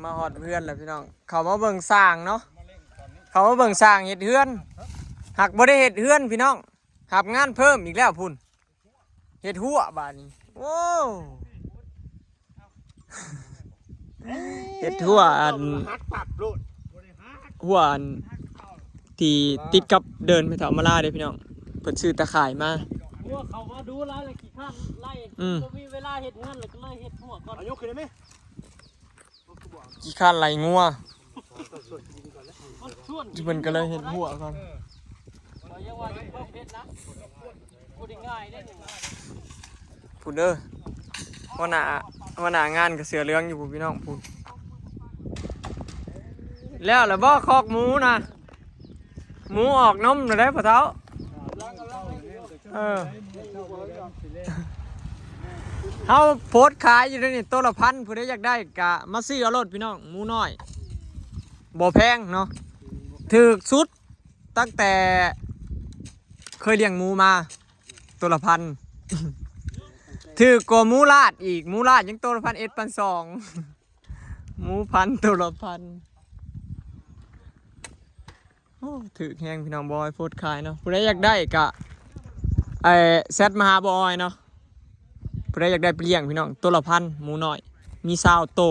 มาฮอดเพื่อนแล้วพี่น้องเขามาเบิ่งสร้างเนาะเขามาเบิ่งสร้างเฮ็ดเฮือนหักบ่ได้เฮ็ดเฮือนพี่น้องหับงานเพิ่มอีกแล้วพุ่นเฮ็ดหัวบาดนี้โอ้เฮ็ดหัวอันหัวอันที่ติดกับเดินไปแถวมาลาเด้พี่น้องเพิ่นซื้อตะข่ายมาหัวเขามาดูแล้วเลยขี้ข้านไล่ก็มีเวลาเฮ็ดเงินเลยก็เลยเฮ็ดหัวก่อนอายุขึ้นได้ไหมขี้ข้านไหลงัวที่เพิ่นก็เลยเฮ็ดหัวก่อนยังว่าจะเพิ่มเพชรนะพูดง่ายได้พูดเด้อวันหน้างานก็เสือเรื่องอยู่พี่น้องพูดแล้วล่ะบ่คอกหมูนะหมูออกนมน่ะได้พ่อเฒ่าเฮาโพสต์ขายอยู่เด้อนี่ตัวละพันผู้ใดอยากได้ก็มาซื้อเอารถพี่น้องหมูน้อยบ่แพงเนาะถูกสุดตั้งแต่เคยเลี้ยงหมูมาตัวละพันถือกว่าหมูลาดอีกหมูลาดยังตัวละ1,100 หมูพันตัวละพันโอ้ถือแห้งพี่น้องบอยโพสต์ขายเนาะผู้ใดอยากได้กะแซดมาหาบอยเนาะผู้ใดอยากได้ไปเลี้ยงพี่น้องตัวละพันหมูน้อยมีซาวโต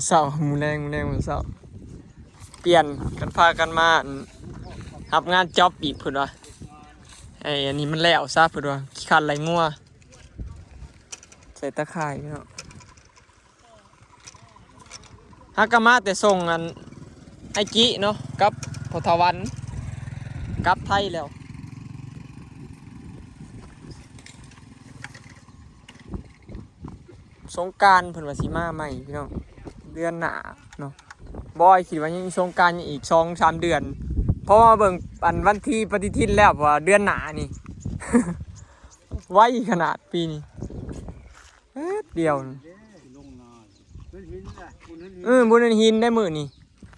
เศร้ามูแรงมันเศร้าเปลี่ยนกันพากันมาหับงานจ็อบอีกเพื่อนวะอันนี้มันแล้วซะเพื่อนวะขี้คันไหลงัวใส่ตะข่ายเนาะฮักกะมาแต่ส่งอันไอจิเนาะกับพทวันกับไทยแล้วสงกรานต์เพิ่นว่าสิมาใหม่พี่น้องเดือนหน้าเนาะบอยคิดว่ายังสงกรานต์อีก 2-3 เดือนเพราะว่าเบิ่งวันที่ปฏิทินแล้วว่าเดือนหน้านี่ ไวขนาดปีนี้เดียวบุญหินได้มื้อนี่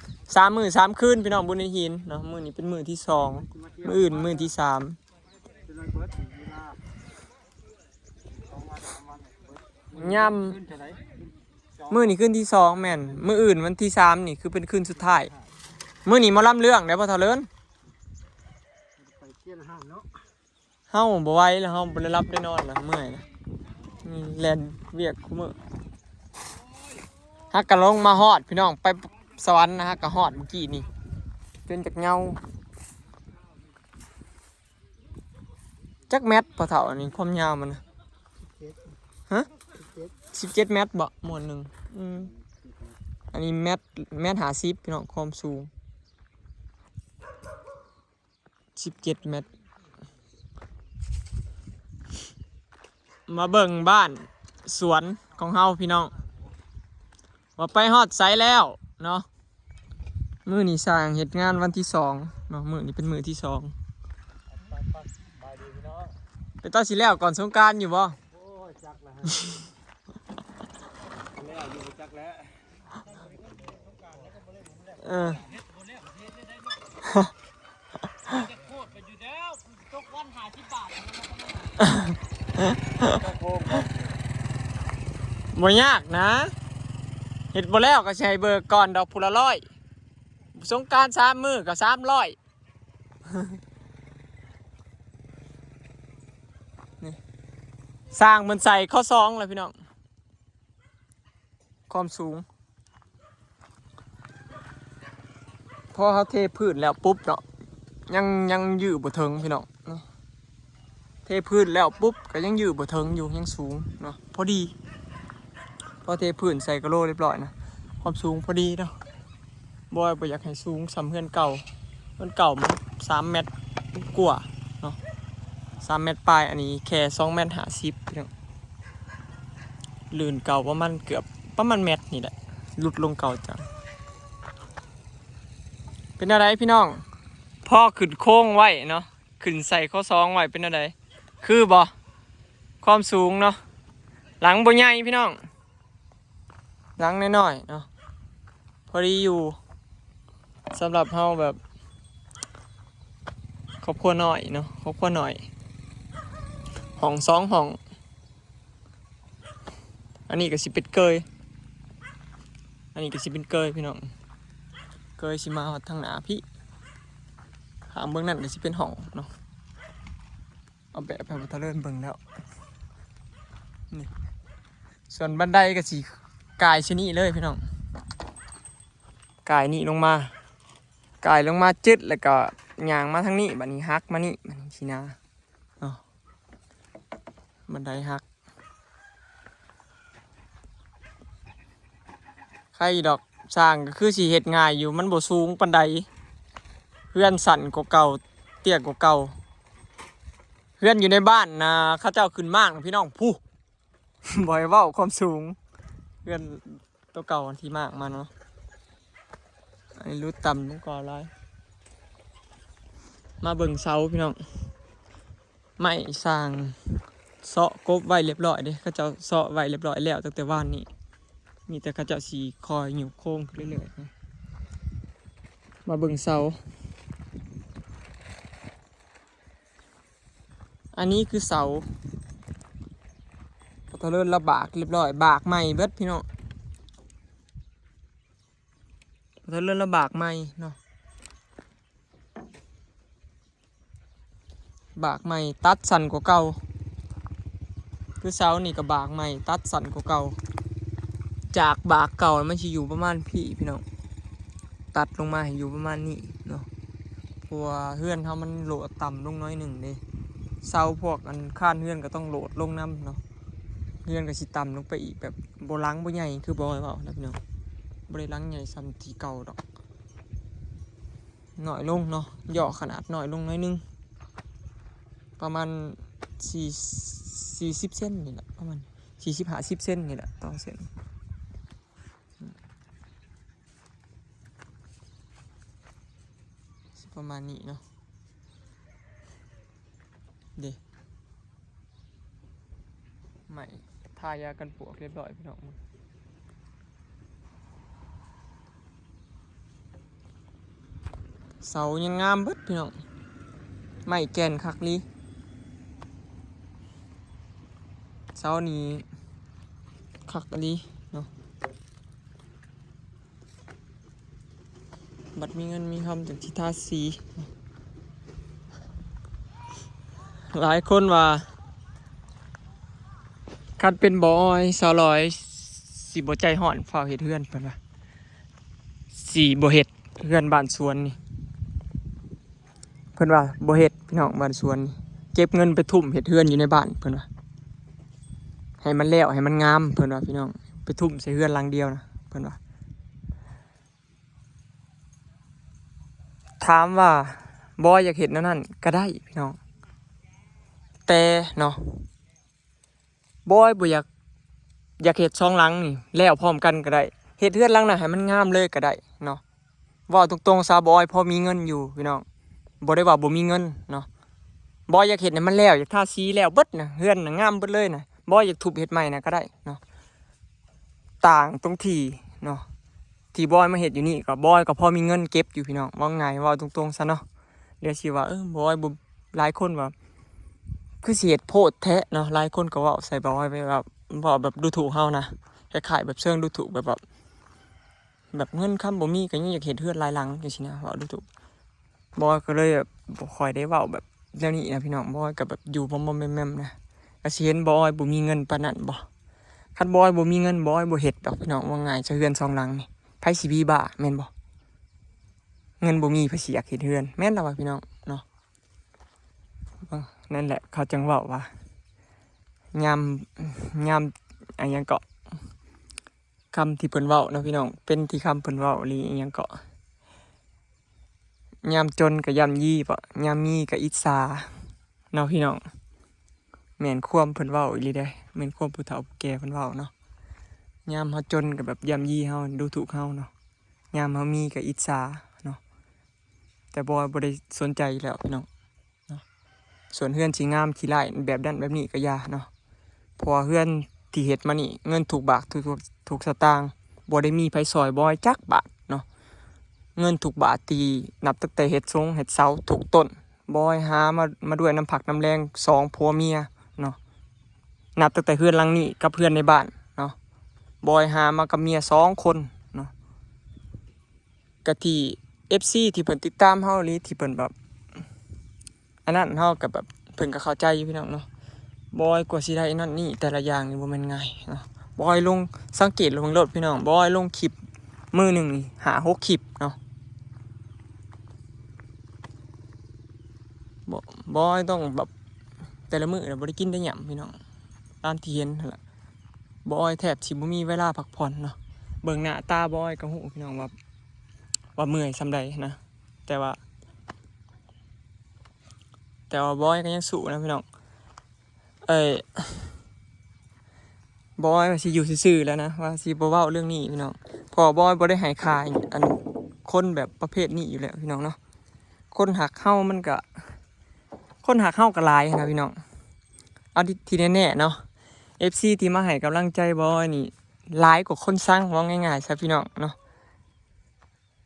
3 มื้อ 3 คืนพี่น้องบุญหินเนาะมื้อนี้เป็นมื้อที่2มื้ออื่นมื้อที่3ย่ำมื้อนี้ขึ้นที่2แม่นมื้ออื่นวันที่3นี่คือเป็นคืนสุดท้ายมื้อนี้มาล่ำเรื่องได้บ่เท่าเลินเฮาบ่ไหวแล้วเฮาบ่ได้รับได้นอนแล้วเมื่อยนะแล่นเวียกคุมื้อฮักกะลงมาฮอดพี่น้องไปสวรรค์นะฮักกะฮอดเมื่อกี้นี่จนจากเงาจักแมตรพอเท่านี่ความยาวมันนะฮะ17 เมตรบ่หมวดหนึ่งอันนี้เมตร50พี่น้องความสูง17 เมตรมาเบิ่งบ้านสวนของเฮาพี่น้องว่าไปฮอดไซแล้วเนาะมื้อนี้สร้างเฮ็ดงานวันที่2เนาะมื้อนี้เป็นมื้อที่2ไปต่อสิแล้วก่อนสงกรานต์อยู่บ่จักแล้วอยู่จักแล้วบ่ยากนะเฮ็ดบ่แล้วก็ใช้เบอร์ก่อนดอกพุละ100สงกรานต์3 มื้อก็300นี่สร้างมันใส่ข้อ2เลยพี่น้องความสูงพอเขาเทพื้นแล้วปุ๊บเนาะยังยืดบ่ถึงพี่น้องเทพื้นแล้วปุ๊บก็ยังยืดบ่ถึงอยู่ยังสูงเนาะพอดีพอเทพื้นใส่กระโหลกเรียบร้อยนะความสูงพอดีเนาะบอยบ่อยากให้สูงสำเพื่อนเก่ามัน3 เมตรกว่าเนาะ3 เมตรปลายอันนี้แค่2 เมตร 50พี่น้องลื่นเก่าประมาณเกือบประมาณเมตรนี่แหละหลุดลงเก่าจังเป็นอะไรพี่น้องพ่อขึ้นโค้งไว้เนาะขึ้นใส่ข้อ2ไว้เป็นอะไรคือบ่ความสูงเนาะหลังบ่ใหญ่พี่น้องหลังน้อยๆเนาะพอดีอยู่สำหรับเฮาแบบ อบครัวน้อยเนาะครอบครัวน้อยห้อง2ห้องอันนี้ก็สิเป็นเกยอันนี้ก็สิเป็นเกยพี่น้องเกยสิมาฮอดทางหน้าพี่ข้างเบื้องนั้นก็สิเป็นห้องเนาะเอาแบบให้บ่ทะเลินเบิ่งแล้วนี่ส่วนบันไดก็สิกายชะนี้เลยพี่น้องกายนี่ลงมากายลงมาจึดแล้วก็ย่างมาทางนี้บัดนี้ฮักมานี่บัดนี้สินะเนาะบันไดฮักใครดอกสร้างก็คือสิเฮ็ดง่ายอยู่มันบ่สูงปานใดเฮือนสั่นกว่าเก่าเตี้ยกว่าเก่าเฮือนอยู่ในบ้านนะเขาเจ้าขึ้นมากพี่น้องผู้ บ่ให้เว้าความสูงเฮือนตัวเก่าที่มากมาเนาะอันนี้รู้ต่ำลงก่อนเลยมาเบิ่งเสาพี่น้องไม่สร้างเสาะกบไว้เรียบร้อยเด้เขาเจ้าเสาะไว้เรียบร้อยแล้วตั้งแต่วันนี้มีแต่เขาเจ้าสีคอยหิวโค้งเรื่อยๆนะมาเบิ่งเสาอันนี้คือเสาพอเริ่มระบากเรียบร้อยบากใหม่เบิดพี่น้องพอเริ่มระบากใหม่เนาะบากใหม่ตัดสั่นกว่าเก่าคือเสานี่กับบากใหม่ตัดสั่นกว่าเก่าจากบากเก่ามันจะอยู่ประมาณพี่น้องตัดลงมาให้อยู่ประมาณนี้เนาะเพราะว่าเฮือนเขามันโหลดต่ำลงน้อยหนึ่งเลยเสาพวกอันข้านเฮือนก็ต้องโหลดลงน้ำเนาะเฮือนก็สิต่ำลงไปอีกแบบโบลังโบใหญ่คือบอยเปล่านะพี่น้องบริลังใหญ่ซ้ำที่เก่าดอกหน่อยลงเนาะย่อขนาดหน่อยลงน้อยนึงประมาณ40เซนนี่แหละประมาณ40-50เซนนี่แหละต่อเส้นประมาณนี้เนาะเดี๋ยวไม่ทายากันปลวกเรียบร้อยพี่น้องเสายังงามเบิดพี่น้องไม่แกนคักลีเสานี้คักลีเนาะบัดมีเงินมีคำจากที่ทาสีหลายคนว่าคันเป็นบอยสาวลอยสีบ่ใจห่อนเฝ้าเฮ็ดเฮือนเพิ่นว่าสีบ่เฮ็ดเฮือนบ้านสวนนี่เพิ่นว่าบ่เฮ็ดพี่น้องบ้านสวนนี่เก็บเงินไปทุ่มเฮ็ดเฮือนอยู่ในบ้านเพิ่นว่าให้มันแล้วให้มันงามเพิ่นว่าพี่น้องไปทุ่มใส่เฮือนหลังเดียวนะเพิ่นว่าถามว่าบอยอยากเฮ็ดแนวนั้นก็ได้พี่น้องแต่เนาะบอยบ่อยากเฮ็ด2หลังนี่แล้วพร้อมกันก็ได้เฮ็ดเฮือนหลังน่ะให้มันงามเลยก็ได้เนาะเว้าตรงๆซาบอยพอมีเงินอยู่พี่น้องบ่ได้ว่าบ่มีเงินเนาะบอยอยากเฮ็ดให้มันแล้วอยากทาสีแล้วเบิดน่ะเฮือนน่ะงามเบิดเลยน่ะบอยอยากทุบเฮ็ดใหม่น่ะก็ได้เนาะต่างตรงที่เนาะที่บอยมาเฮ็ดอยู่นี่ก็บอยก็พอมีเงินเก็บอยู่พี่น้องว่าไงเว้าตรงๆซะเนาะเดี๋ยวสิว่าบอยบ่หลายคนว่าคือสิเฮ็ดโพดแท้เนาะหลายคนก็เว้าใส่บอยไปแบบดูถูกเฮานะคล้ายๆแบบเชิงดูถูกแบบเงินคำบ่มีก็ยังอยากเฮ็ดเฮือนหลายหลังจังซี่นะเว้าดูถูกบอยก็เลยแบบบ่ค่อยได้เว้าแบบแนวนี้นะพี่น้องบอยก็แบบอยู่มอมๆแม่มๆนะก็สิเห็นบอยบ่มีเงินปานนั้นบ่คันบอยบ่มีเงินบอยบ่เฮ็ดดอกพี่น้องว่าง่ายจะเฮือน2หลังนี่ไผสิมีบ้าแม่นบ่เงินบ่มีไผสิอยากเฮ็ดเฮือนแม่นล่ะว่าพี่น้องเนาะนั่นแหละเขาจังเว้าว่ายามอันยังเกาะคำที่เพิ่นเว้านะพี่น้องเป็นที่คำเพิ่นเว้าอีหยังเกาะยามจนก็ยามยี่ปะยามมีก็อิจฉาเนาะพี่น้องแม่นความเพิ่นเว้าอีหลีเด้แม่นความผู้เฒ่าผู้แก่เพิ่นเว้าเนาะยามเฮาจนก็แบบยามยี่เฮาดูถูกเฮาเนาะยามเฮามีก็อิจฉาเนาะแต่บ่ได้สนใจแล้วพี่น้องเนาะส่วนเฮือนสิงามขี้ร้ายแบบนั้นแบบนี้ก็อย่าเนาะเพราะว่าเฮือนที่เฮ็ดมานี่เงินถูกบาทถูกสตางค์บ่ได้มีไผซอยบ่จักบาทเนาะเงินถูกบาทตีนับตั้งแต่เฮ็ดทรงเฮ็ดเสาถูกต้น บอยหามาด้วยน้ำผักน้ำแรง2ผัวเมียเนาะนับตั้งแต่เพื่อนหลังนี้กับเพื่อนในบ้านเนาะบอยหามากับเมีย2คนเนาะกะที่ FC ที่เพิ่นติดตามเฮาหรือที่เพิ่นแบบอันนั้นเฮากับแบบเพิ่นก็เข้าใจอยู่พี่น้องเนาะบอยกว่าสิได้นั่นนี่แต่ละอย่างนี่บ่แม่นง่ายเนาะบอยลงสังเกตลงรถพี่น้องบอยลงคลิปมื้อหนึงนี่5-6คลิปเนาะบอยต้องแบบแต่ละมื้อน่ะบ่ได้กินได้หยังพี่น้องตามที่เห็นนั่นล่ะบอยแทบสิบ่มีเวลาพักผ่อนเนาะเบิ่งหน้าตาบอยก็ฮู้พี่น้องว่าเมื่อยส่ำใดนะแต่ว่าบอยก็ยังสู้นะพี่น้องบอยว่าสิอยู่ซื่อๆแล้วนะว่าสิบ่เว้าเรื่องนี้พี่น้องเพอบอยบ่ได้ให้ค่าอันคนแบบประเภทนี้อยู่แล้วพี่น้องเนาะคนหักเฮามันก็คนหักเฮาก็หลายนะพี่น้องเอาที่แน่ๆเนาะ FC ที่มาให้กำลังใจบอยนี่หลายกว่าคนสั่งว่าง่ายๆซะพี่น้องเนาะ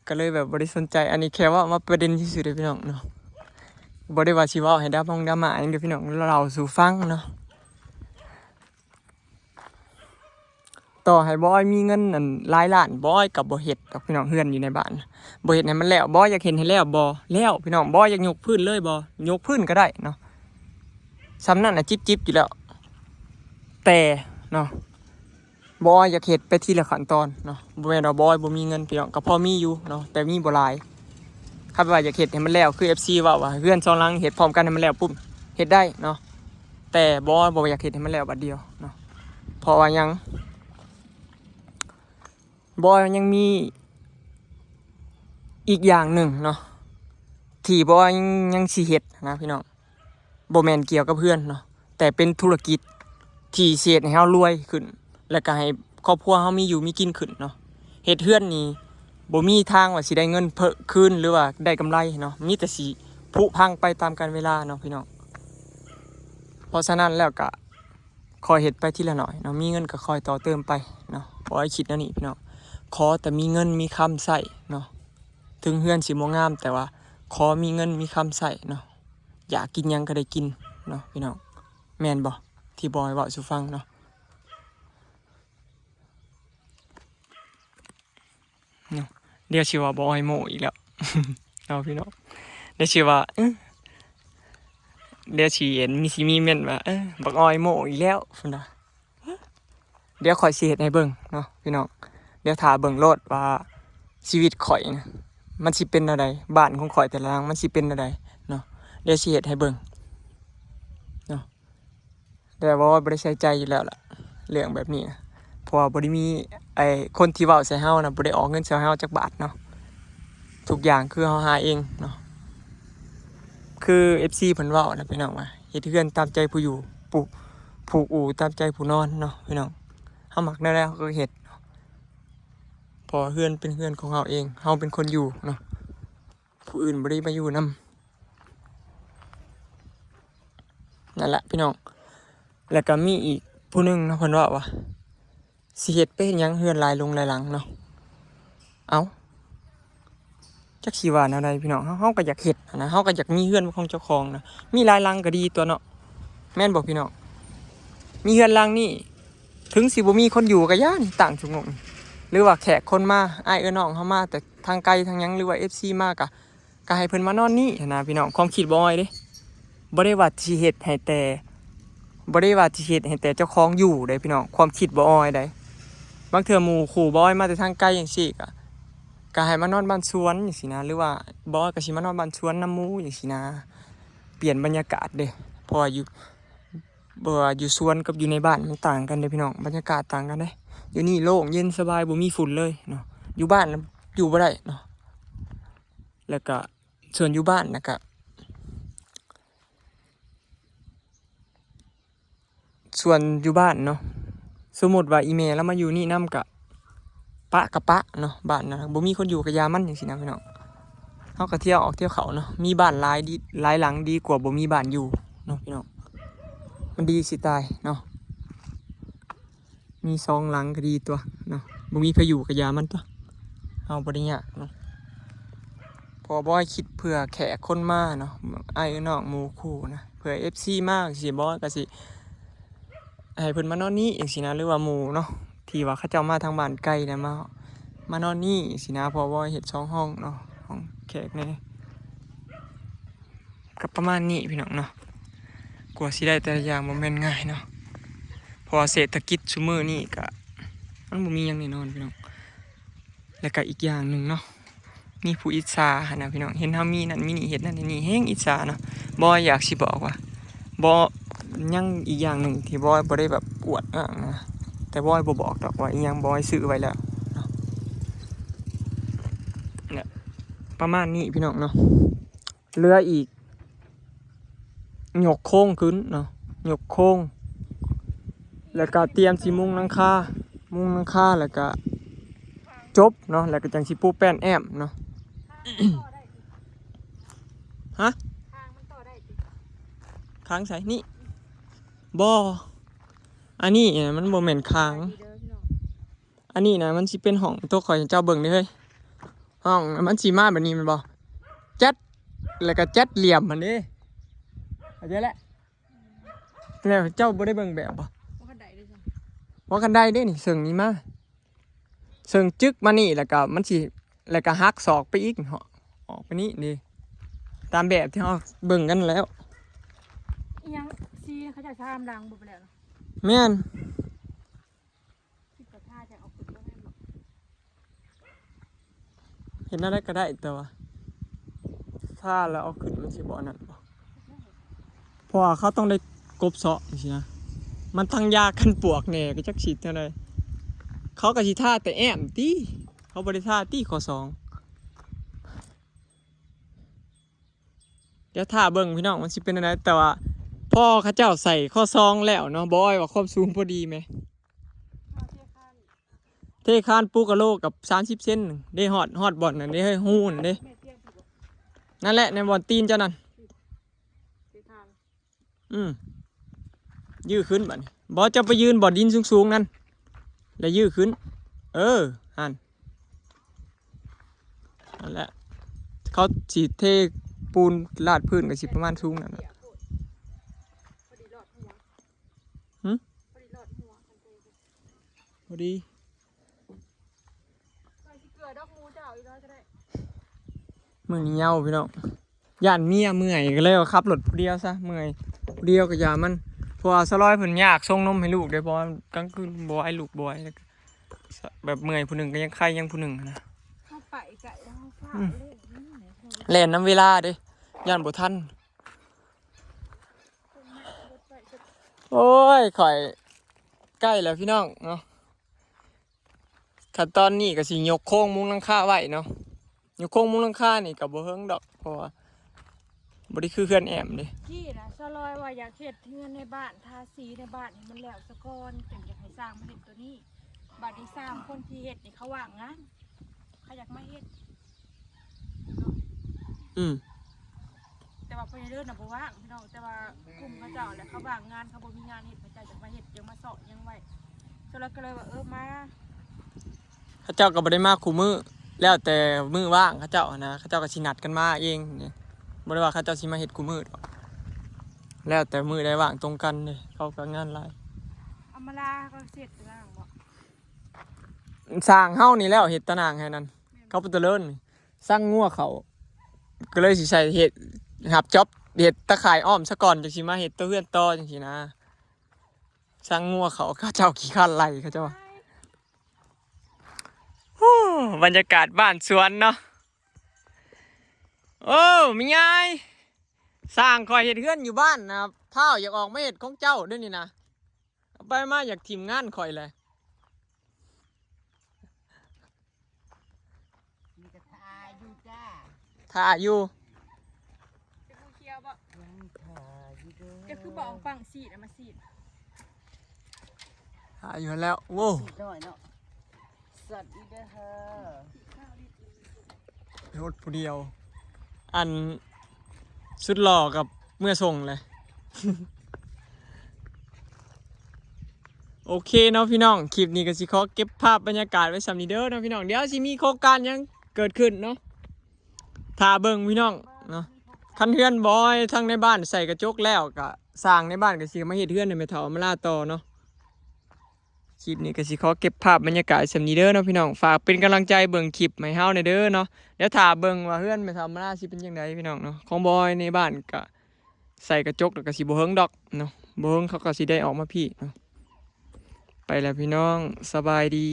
ก็เลยแบบบ่ได้สนใจอันนี้แค่ว่ามาประเด็นที่สุดเลยพี่น้องเนาะบ่ได้ว่าสิเว้าให้ดราม่าอันนี้พี่น้องเราสู่ฟังเนาะต่อให้บอยมีเงินนั่นหลายล้านบอยก็บ่เฮ็ดดอกพี่น้องเฮือนอยู่ในบ้านบ่เฮ็ดให้มันแล้วบอยอยากเห็นให้แล้วบ่แล้วพี่น้องบอยอยากยกพื้นเลยบ่ยกพื้นก็ได้เนาะสำนั่นน่ะจิบๆอยู่แล้วแต่เนาะบอยอยากเฮ็ดไปทีละขั้นตอนเนาะบ่แม่นว่าบอยบ่มีเงินพี่น้องก็พอมีอยู่เนาะแต่มีบ่หลายถ้าว่าอยากเฮ็ดให้มันแล้วคือ FC ว่าเฮือน2หลังเฮ็ดพร้อมกันให้มันแล้วปุ๊บเฮ็ดได้เนาะแต่บอยบ่อยากเฮ็ดให้มันแล้วบัดเดียวเนาะเพราะว่ายังบอยยังมีอีกอย่างหนึ่งเนาะที่บอยยังสิเฮ็ดนะพี่น้องบ่แม่นเกี่ยวกับเพื่อนเนาะแต่เป็นธุรกิจที่สิเฮ็ดให้เฮารวยขึ้นแล้วก็ให้ครอบครัวเฮามีอยู่มีกินขึ้นเนาะเฮ็ดเฮือนนี่บ่มีทางว่าสิได้เงินเพิ่มขึ้นหรือว่าได้กำไรเนาะมีแต่สิผุพังไปตามกาลเวลาเนาะพี่น้องเพราะฉะนั้นแล้วก็คอยเฮ็ดไปทีละหน่อยเนาะมีเงินก็คอยต่อเติมไปเนาะบ่ให้คิดแนวนี้พี่น้องขอแต่มีเงินมีคำใช้เนาะถึงเฮือนสิบ่งามแต่ว่าขอมีเงินมีคำใช้เนาะอยากกินหยังก็ได้กินเนาะพี่น้องแม่นบ่ที่บอยเว้าสู่ฟังเนาะเดี๋ยวสิว่าบอยโมอีกแล้ว เอาพี่น้องเดี๋ยวสิว่าเดี๋ยวสิเห็นมีเม่นว่าบักออยโมอีกแล้วพุ่นน่ะเดี๋ยวข่อยสิเฮ็ดให้เบิ่งเนาะพี่น้องเดี๋ยวท่าเบิ่งโลดว่าชีวิตข่อยนะมันสิเป็นจั่งใดบ้านของข่อยแต่ละหลังมันสิเป็นจั่งใดเนาะเดี๋ยวสิเฮ็ดให้เบิ่งเนาะแต่ว่าบ่ได้ใส่ใจอยู่แล้วล่ะเรื่องแบบนี้นะเพราะว่าบ่ได้มีคนที่เว้าใส่เฮานะบ่ได้ออกเงินใส่เฮาจักบาทเนาะทุกอย่างคือเฮาหาเองเนาะคือ FC เพิ่นเว้านะพี่น้องว่าเฮ็ดเฮือนตามใจผู้อยู่ผูกอู่ตามใจผู้นอนเนาะพี่น้องเฮามักแนวใดเฮาก็เฮ็ดพอเฮือนเป็นเฮือนของเฮาเองเฮาเป็นคนอยู่เนาะผู้อื่นบ่ได้มาอยู่นำนั่นแหละพี่น้องแล้วก็มีอีกผู้หนึงเนาะเพิ่นว่าสิเฮ็ดไปเฮ็ดหยังเฮือนหลายลงหลายหลังเนาะเอ้าจักสิว่าแนวใดพี่น้องเฮาก็อยากเฮ็ดนะเฮาก็อยากมีเฮือนเป็นของเจ้าของนะมีหลายหลังก็ดีตัวเนาะแม่นบ่พี่น้องมีเฮือนหลังนี่ถึงสิบ่มีคนอยู่ก็ย่านต่างชุมงหรือว่าแขกคนมาอ้ายน้องเฮามาแต่ทางไกลทางหยังหรือว่า FC มาก็ให้เพิ่นมานอนนี่นะพี่น้องความคิดบ่อ้อยเด้บ่ได้ว่าสิเฮ็ดให้แต่เจ้าของอยู่เด้พี่น้องความคิดบ่อ้อยได้บางเทื่อหมู่คู่บ่อ้อยมาแต่ทางไกลจังซี่ก็ให้มานอนบ้านสวนจังซี่นะหรือว่าบ่ก็สิมานอนบ้านสวนน้ำหมู่จังซี่นะเปลี่ยนบรรยากาศเด้เพราะว่าอยู่สวนกับอยู่ในบ้านมันต่างกันเด้พี่น้องบรรยากาศต่างกันเด้อยู่นี่โล่งเย็นสบายบ่มีฝุ่นเลยเนาะอยู่บ้านอยู่บ่ได้เนาะแล้วก็ส่วนอยู่บ้านนะครับส่วนอยู่บ้านเนาะสมมุติว่าอีเมลแล้วมาอยู่นี่นำกับปะเนาะบ้านนะบ่มีคนอยู่กับยามันจังซี่นะพี่น้องเฮาก็เที่ยวออกเที่ยวเขาเนาะมีบ้านหลายหลังดีกว่าบ่มีบ้านอยู่เนาะพี่น้องมันดีสิตายเนาะมี2หลังก็ดีตัวเนาะบ่มีไผอยู่กับยามันตัวเฮาบ่ได้ยากเนาะ พอบอยคิดเพื่อแขกคนมาเนาะไอ้น้องหมู่คู่นะเพื่อ FC มากสิบอยก็สิให้เพิ่นมานอนนี่อีกสินะหรือว่าหมู่เนาะที่ว่าเขาเจ้ามาทางบ้านไกลนะมานอนนี่สินะเพอบอยเฮ็ด2ห้องเนาะห้องแขกนี่ก็ประมาณนี้พี่น้องเนาะกว่าสิได้แต่ละอย่างบ่แม่นง่ายเนาะเพอเศรษฐกิจซุมื้อนี้ก็มันบ่มีหยังแน่นอนพี่น้องแล้วก็อีกอย่างหนึงเนาะมีผู้อิจฉาหั่นนะพี่น้องเห็นเฮามีนั่นมีนี่เฮ็ดนั่นนี่แฮงอิจฉาเนาะบ่อยากสิบอกว่าบ่ยังอีกอย่างหนึงที่บ่บ่ได้แบบอวดอ้างนะแต่บ่บ่บอกดอกว่าอีหยังบ่ซื้อไว้แล้วเนาะเนี่ยประมาณนี้พี่น้องเนาะเหลืออีกยกโค้งขึ้นเนาะยกโค้งแล้วก็เตรียมสิมุงหลังคาแล้วก็จบเนาะแล้วก็จังสิปูแป้นแอมเนาะ ฮะค้างใส่นี่บ่อันนี้มันบ่แม่นค้างอันนี้นะมันสิเป็นห้องตัวข่อยเจ้าเบิ่งเด้อเฮ้ยห้องมันสิมาแบบนี้แม่นบ่จัดแล้วก็จัดเหลี่ยมมันเด้เข้าใจแล้วแล้วเจ้าบ่ได้เบิ่งแบบบ่ว่ากันได้เด้นี่เสิงนี้มาเสิงจึกมานี่แล้วก็มันสิแล้วก็หักศอกไปอีกเหาะออกไปนี่นี่ตามแบบที่เฮาเบิ่งกันแล้วยังซีเขาจะทำดังบุบแล้ว แม่น คิดกับท่าจะเอาขึ้นแล้วแม่บอก เห็นอะไรก็ได้แต่ว่าถ้าแล้วเอาขึ้นมันสิบ่นั่นบ่เพราะว่าเขาต้องได้กบเซาะจังซี่นะมันทั้งยากันปวกแหน่ก็จักสิเท่าใดเขาก็สิท่าแต่แอมติเขาบ่ได้ท่าติข้อ2เดี๋ยวท่าเบิ่งพี่น้องมันสิเป็นอะไรแต่ว่าพ่อเขาเจ้าใส่ข้อ2แล้วเนาะบอยว่าความสูงพอดีไหมเทคานปูกะโลกับ30เซนได้ฮอดบ่อนนั่นได้เฮ้ยฮู้นเด้นั่นแหละในบ่อนตีนเจ้านั่นยื้อขึ้นบัดนี้บ่จะไปยืนบ่อดินสูงๆนั่นแล้วยื้อขึ้นหั่นนั่นแหละเขาสิเทปูนลาดพื้นก็สิประมาณสูงนั่นแหละพอดีมือนี้เหย้าพี่น้องย่านเมียเมื่อยก็เลยว่าขับรถผู้เดียวซะเมื่อยผู้เดียวก็อย่ามันเพราะว่าสลอยเพิ่นยากส่งนมให้ลูกได้บ่กลางคืนบ่ให้ลูกบ่ให้แบบเมื่อยผู้หนึงก็ยังไข้ยังผู้หนึงนะเข้าไปไก่แล้วฟ้าเล่นน้ำเวลาเด้ย่านบ่ทันโอ้ยข่อยใกล้แล้วพี่น้องเนาะขั้นตอนนี้ก็สิยกโค้งมุงหลังคาไว้เนาะยกโค้งมุงหลังคานี่ก็บ่เฮิงดอกเพราะว่าบ่ได้คือเฮือนแอมเด้กี้นะสลอยว่าอยากเฮ็ดเฮือนในบ้านทาสีในบ้านให้มันแล้วซะก่อนจึงอยากให้สร้างมาเฮ็ดตัวนี้บัดนี้สร้างคนที่เฮ็ดนี่เขาว่างงานเขาอยากมาเฮ็ดแต่ว่าเพิ่นเด้อน่ะบ่ว่างพี่น้องแต่ว่ากลุ่มเขาเจ้าแหละเขาว่างงานเขาบ่มีงานเฮ็ดเขาเจ้าจะมาเฮ็ดยังมาเซาะยังไว้สลอยก็เลยว่ามาเขาเจ้าก็บ่ได้มาคู่มือแล้วแต่มือว่างเขาเจ้านะเขาเจ้าก็สินัดกันมาเองนี่บ่ได้ว่าเขาเจ้าสิมาเฮ็ดคู่มือดอกแล้วแต่มือได้ว่างตรงกันเด้เขาก็งานหลายอำมาลาก็เสร็จแล้วบ่สร้างเฮานี่แล้วเฮ็ดตะนางให้นั่นเขาไปตะเลินสร้างงัวเขาก็เลยสิใช้เฮ็ดหับจ็อบเฮ็ดตะข่ายอ้อมซะก่อนจังสิมาเฮ็ดตัวเฮือนต่อจังซี่นะสร้างงัวเขาเจ้าขี้คร้านไล่เขาเจ้าบรรยากาศบ้านสวนเนาะโอ้มีไงสร้างคอยเฮ็ดเฮือนอยู่บ้านนะเผาอยากออกมาเฮ็ดของเจ้าด้วยนี่นะไปมาอยากทีมงานคอยเลยถ่าอยู่จะกูเคียวบ่จะคือบอกฟังสีดมาสีดถ่าอยู่แล้วโว้สัตว์อีเด้อรถผู้เดียวอันสุดหล่อกับเมื่อส่งเลย โอเคเนาะพี่น้องคลิปนี้ก็สิขอเก็บภาพบรรยากาศไว้สำหรับนี้เด้อเนาะพี่น้องเดี๋ยวสิมีโครงการยังเกิดขึ้นเนาะ ถ้าเบิ่งพี่น้องเนาะคันเฮือนบอยทั้งในบ้านใส่กระจกแล้วก็สร้างในบ้านก็สิมาเฮ็ดเฮือนให้แม่เฒ่ามาลาต่อเนาะคลิปนี้ก็สิขอเก็บภาพบรรยากาศสำนี้เด้อเนาะพี่น้องฝากเป็นกำลังใจเบิ่งคลิปให้เฮาหน่อยเด้อเนาะเดี๋ยวถ้าเบิ่งว่าเฮือนแม่เฒ่ามาลาสิเป็นจังไดพี่น้องเนาะของบอยในบ้านก็ใส่กระจกแล้วก็สิบ่เฮิงดอกเนาะบ่เฮิงเขาก็สิได้ออกมาพี่เนาะไปแล้วพี่น้องสบายดี